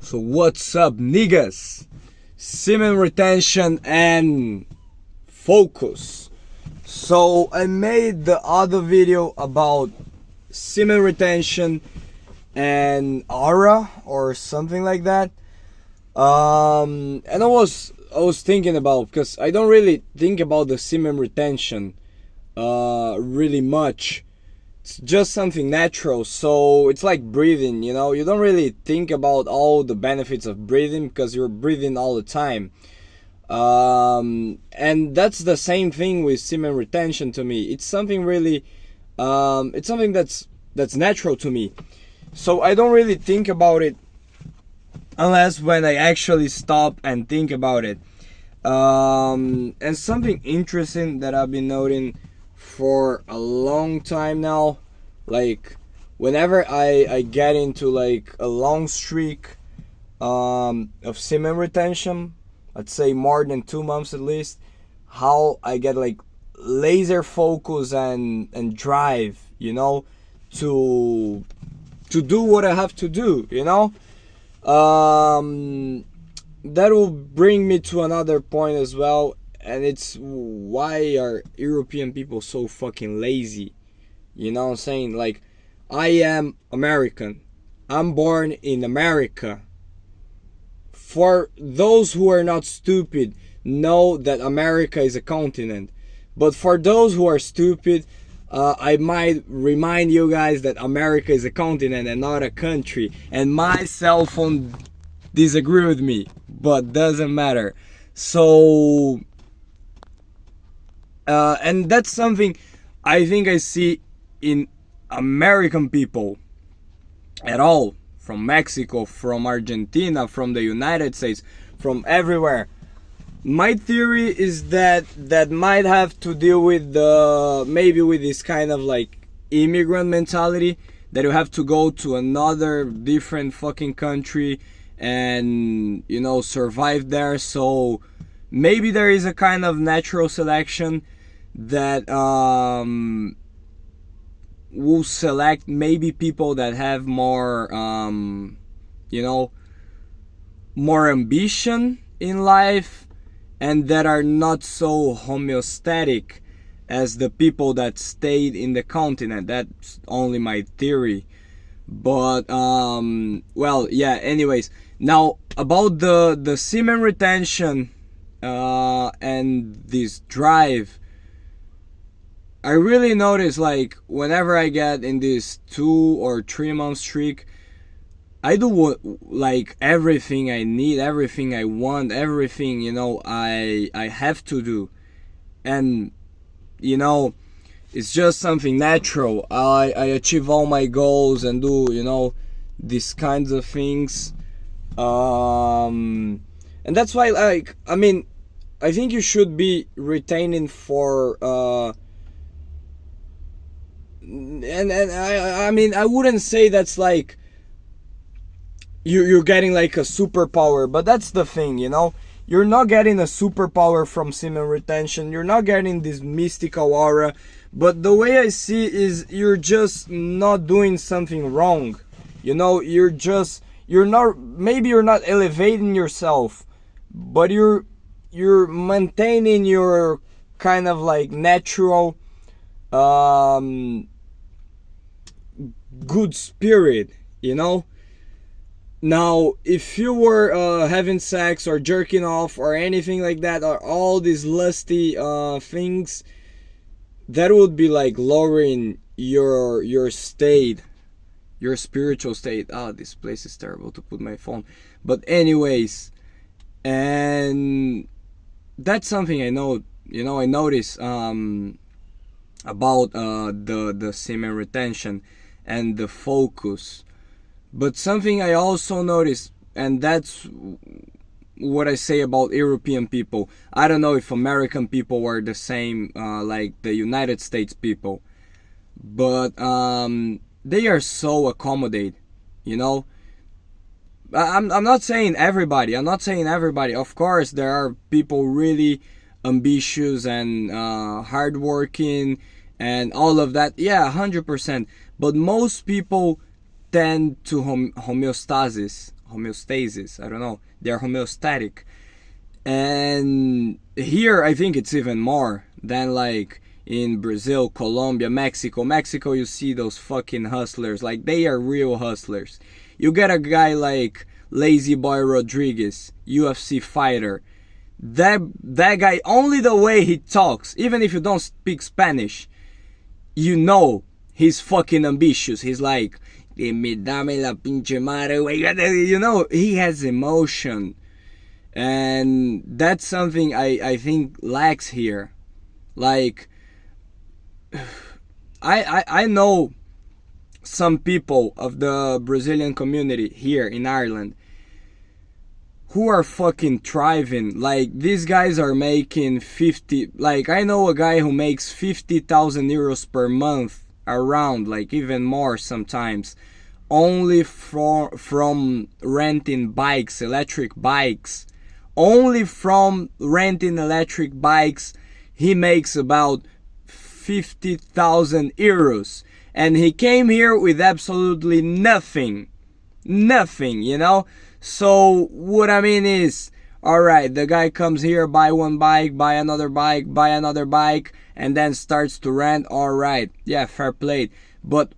So what's up, niggas? Semen retention and focus. So I made the other video about semen retention and aura or something like that. And I was thinking about, because I don't really think about the semen retention really much. It's just something natural, so it's like breathing, you know. You don't really think about all the benefits of breathing because you're breathing all the time. And that's the same thing with semen retention to me. It's something really, it's something that's natural to me. So I don't really think about it unless when I actually stop and think about it. And something interesting that I've been noting for a long time now, like whenever I get into like a long streak of semen retention, let's say more than 2 months at least, how I get like laser focus and drive, you know, to do what I have to do, you know. That will bring me to another point as well, and it's why are European people so fucking lazy? You know what I'm saying? Like, I am American. I'm born in America. For those who are not stupid, know that America is a continent. But for those who are stupid, I might remind you guys that America is a continent and not a country. And my cell phone disagree with me, but doesn't matter. So and that's something I think I see in American people at all, from Mexico, from Argentina, from the United States, from everywhere. My theory is that might have to deal with maybe with this kind of like immigrant mentality, that you have to go to another different fucking country and, you know, survive there. So maybe there is a kind of natural selection that will select maybe people that have more you know, more ambition in life, and that are not so homeostatic as the people that stayed in the continent. That's only my theory. But well, yeah, anyways, now about the semen retention and this drive, I really notice, like, whenever I get in this 2 or 3 month streak, I do like everything I need, everything I want, everything, you know, I have to do. And, you know, it's just something natural. I achieve all my goals and do, you know, these kinds of things. And that's why, like, I mean, I think you should be retaining for and I mean, I wouldn't say that's like you're getting like a superpower, but that's the thing, you know. You're not getting a superpower from semen retention. You're not getting this mystical aura. But the way I see it is, you're just not doing something wrong. You know, you're not, maybe you're not elevating yourself, but you're maintaining your kind of like natural good spirit, you know. Now, if you were having sex or jerking off or anything like that, or all these lusty things, that would be like lowering your state, your spiritual state. This place is terrible to put my phone. But anyways, and that's something I know, you know, I notice about the semen retention and the focus. But something I also noticed, and that's what I say about European people. I don't know if American people were the same like the United States people, but they are so accommodated, you know. I'm not saying everybody. I'm not saying everybody. Of course, there are people really ambitious and hardworking and all of that. Yeah, 100%. But most people tend to homeostasis. homeostasis. I don't know. They're homeostatic. And here I think it's even more than like in Brazil, Colombia, Mexico. Mexico, you see those fucking hustlers. Like, they are real hustlers. You get a guy like Lazy Boy Rodriguez, UFC fighter. That guy, only the way he talks, even if you don't speak Spanish, you know he's fucking ambitious. He's like, me dame la pinche madre. You know, he has emotion. And that's something I think lacks here. Like, I know some people of the Brazilian community here in Ireland who are fucking thriving. Like, these guys are making 50, like, I know a guy who makes 50,000 euros per month, around, like even more sometimes, only from renting bikes, electric bikes. Only from renting electric bikes, he makes about 50,000 euros. And he came here with absolutely nothing. Nothing, you know? So, what I mean is, alright, the guy comes here, buy one bike, buy another bike, and then starts to rent. Alright, yeah, fair play. But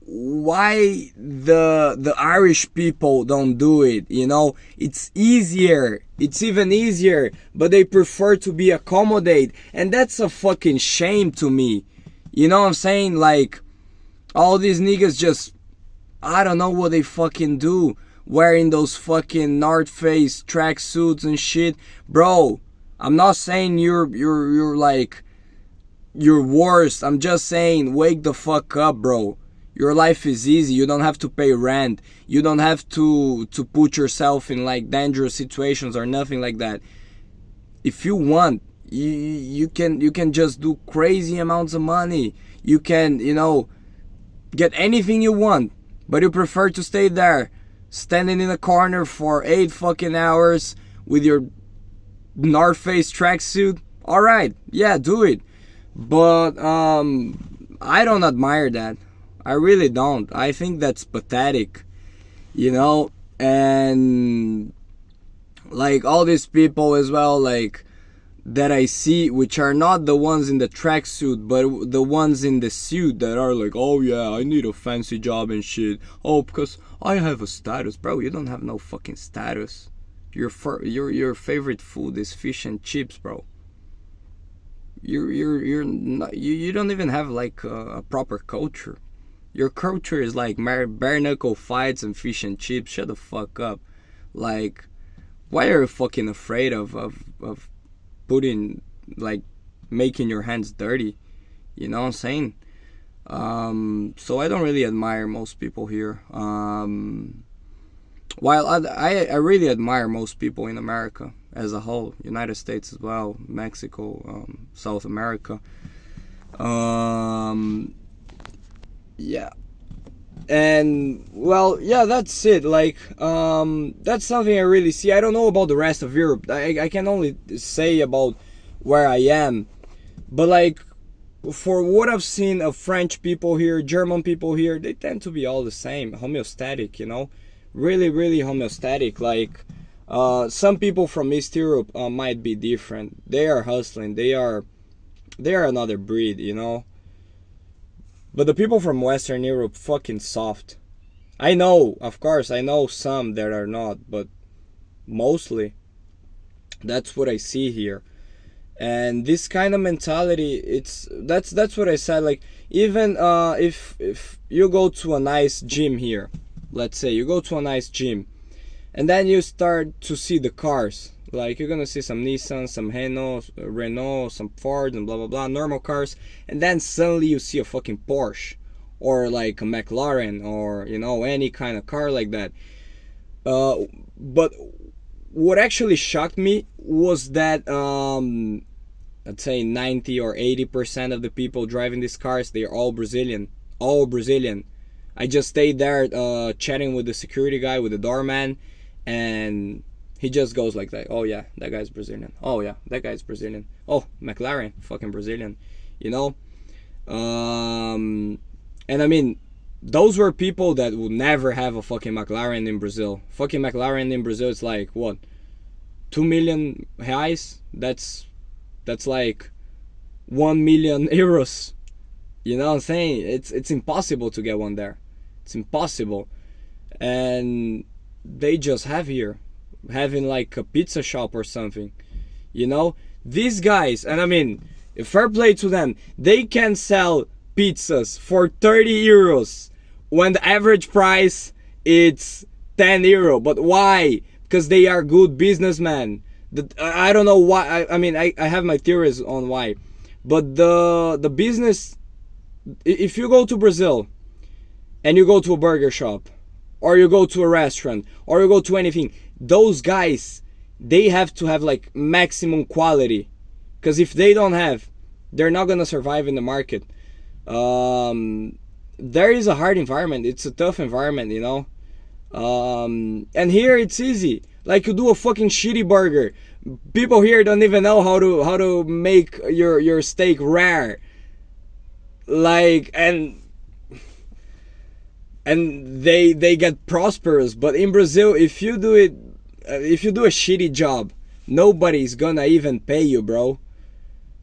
why the Irish people don't do it, you know? It's easier. It's even easier, but they prefer to be accommodated, and that's a fucking shame to me. You know what I'm saying? Like, all these niggas just, I don't know what they fucking do, wearing those fucking North Face tracksuits and shit. Bro, I'm not saying you're like, you're worst. I'm just saying, wake the fuck up, bro. Your life is easy. You don't have to pay rent. You don't have to put yourself in like dangerous situations or nothing like that. If you want, you can just do crazy amounts of money. You can, you know, get anything you want, but you prefer to stay there, standing in a corner for 8 fucking hours with your North Face tracksuit. Alright, yeah, do it. But I don't admire that. I really don't. I think that's pathetic, you know? And like all these people as well, like, that I see, which are not the ones in the tracksuit, but the ones in the suit that are like, oh yeah, I need a fancy job and shit. Oh, because I have a status. Bro, you don't have no fucking status. Your favorite food is fish and chips, bro. You're not, you don't even have like a proper culture. Your culture is like bare knuckle fights and fish and chips. Shut the fuck up. Like, why are you fucking afraid of putting, like, making your hands dirty? You know what I'm saying? So I don't really admire most people here. While I really admire most people in America as a whole, United States as well, Mexico, South America. Yeah. And well, yeah, that's it. Like, that's something I really see. I don't know about the rest of Europe. I can only say about where I am. But like, for what I've seen of French people here, German people here, they tend to be all the same, homeostatic, you know, really homeostatic. Like, some people from East Europe might be different. They are hustling. They are another breed, you know. But the people from Western Europe, fucking soft. I know, of course, I know some that are not, but mostly that's what I see here. And this kind of mentality, that's what I said. Like, even if you go to a nice gym here, let's say you go to a nice gym, and then you start to see the cars. Like, you're gonna see some Nissan, some Renault, some Ford, and blah blah blah, normal cars, and then suddenly you see a fucking Porsche, or like a McLaren, or, you know, any kind of car like that. But what actually shocked me was that I'd say 90 or 80% of the people driving these cars, they are all Brazilian. All Brazilian. I just stayed there chatting with the security guy, with the doorman, and he just goes like that. Oh yeah, that guy's Brazilian. Oh yeah, that guy's Brazilian. Oh, McLaren, fucking Brazilian. You know? And I mean, those were people that would never have a fucking McLaren in Brazil. Fucking McLaren in Brazil, it's like what, 2 million reais? That's like 1 million euros. You know what I'm saying? It's impossible to get one there. It's impossible. And they just have here, having like a pizza shop or something. You know, these guys, and I mean, fair play to them. They can sell pizzas for 30 euros when the average price it's 10 euro. But why? Because they are good businessmen. I don't know why. I mean, I have my theories on why. But the business, if you go to Brazil and you go to a burger shop, or you go to a restaurant, or you go to anything, those guys, they have to have like maximum quality. Because if they don't have, they're not gonna survive in the market. There is a hard environment. It's a tough environment, you know. And here it's easy. Like, you do a fucking shitty burger, people here don't even know how to make your steak rare. Like, and they get prosperous. But in Brazil, if you do it, if you do a shitty job, nobody's gonna even pay you, bro.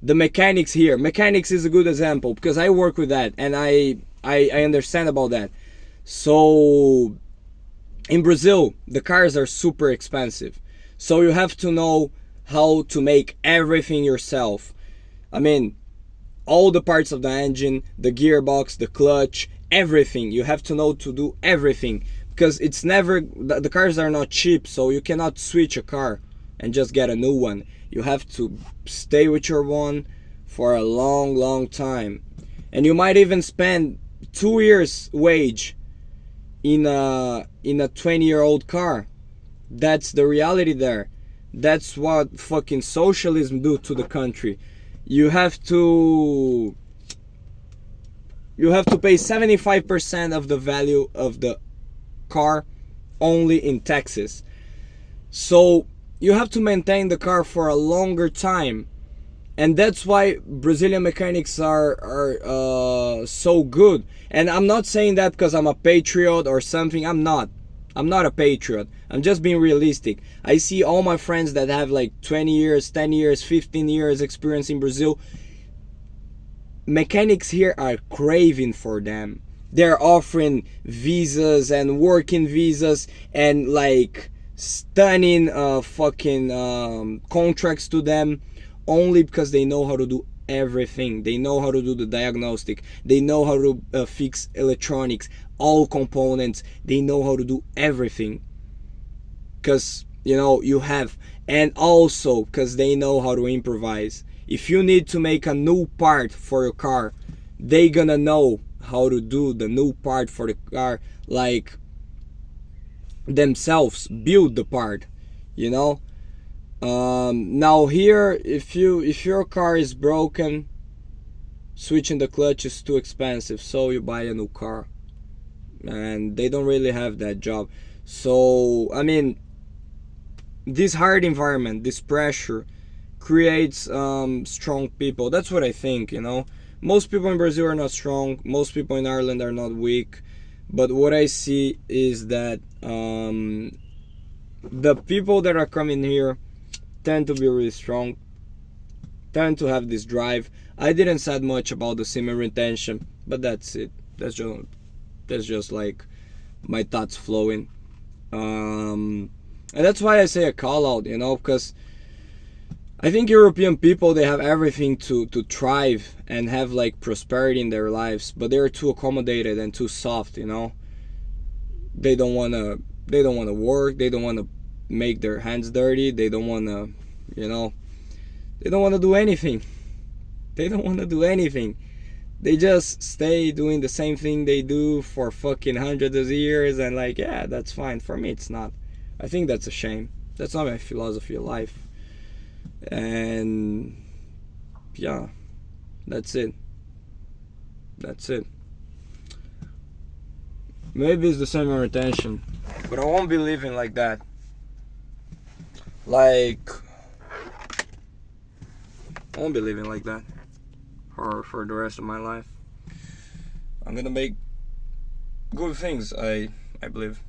The mechanics here, mechanics is a good example because I work with that and I understand about that. So in Brazil, the cars are super expensive, so you have to know how to make everything yourself. I mean, all the parts of the engine, the gearbox, the clutch, everything. You have to know to do everything, because it's never, the cars are not cheap, so you cannot switch a car and just get a new one. You have to stay with your one for a long time, and you might even spend 2 years wage in a 20-year-old car. That's the reality there. That's what fucking socialism do to the country. You have to pay 75% of the value of the car only in taxes. So you have to maintain the car for a longer time, and that's why Brazilian mechanics are so good. And I'm not saying that because I'm a patriot or something. I'm not a patriot. I'm just being realistic. I see all my friends that have like 20 years, 10 years, 15 years experience in Brazil. Mechanics here are craving for them. They're offering visas and working visas and like stunning fucking contracts to them, only because they know how to do everything. They know how to do the diagnostic. They know how to fix electronics, all components. They know how to do everything. Because, you know, you have, and also because they know how to improvise. If you need to make a new part for your car, they gonna know how to do the new part for the car, like themselves build the part, you know. Now here, if your car is broken, switching the clutch is too expensive, so you buy a new car, and they don't really have that job. So I mean, this hard environment, this pressure creates strong people. That's what I think, you know. Most people in Brazil are not strong, most people in Ireland are not weak, but what I see is that the people that are coming here tend to be really strong, tend to have this drive. I didn't said much about the semen retention, but that's it. That's just like my thoughts flowing. And that's why I say a call out, you know, because I think European people, they have everything to thrive and have like prosperity in their lives, but they're too accommodated and too soft, you know. They don't wanna work, they don't wanna make their hands dirty, they don't wanna, you know, they don't wanna do anything. They don't wanna do anything. They just stay doing the same thing they do for fucking hundreds of years, and like, yeah, that's fine. For me, it's not. I think that's a shame. That's not my philosophy of life. And yeah, that's it. Maybe it's the same retention, but I won't be living like that. Like, I won't be living like that for the rest of my life. I'm gonna make good things, I believe.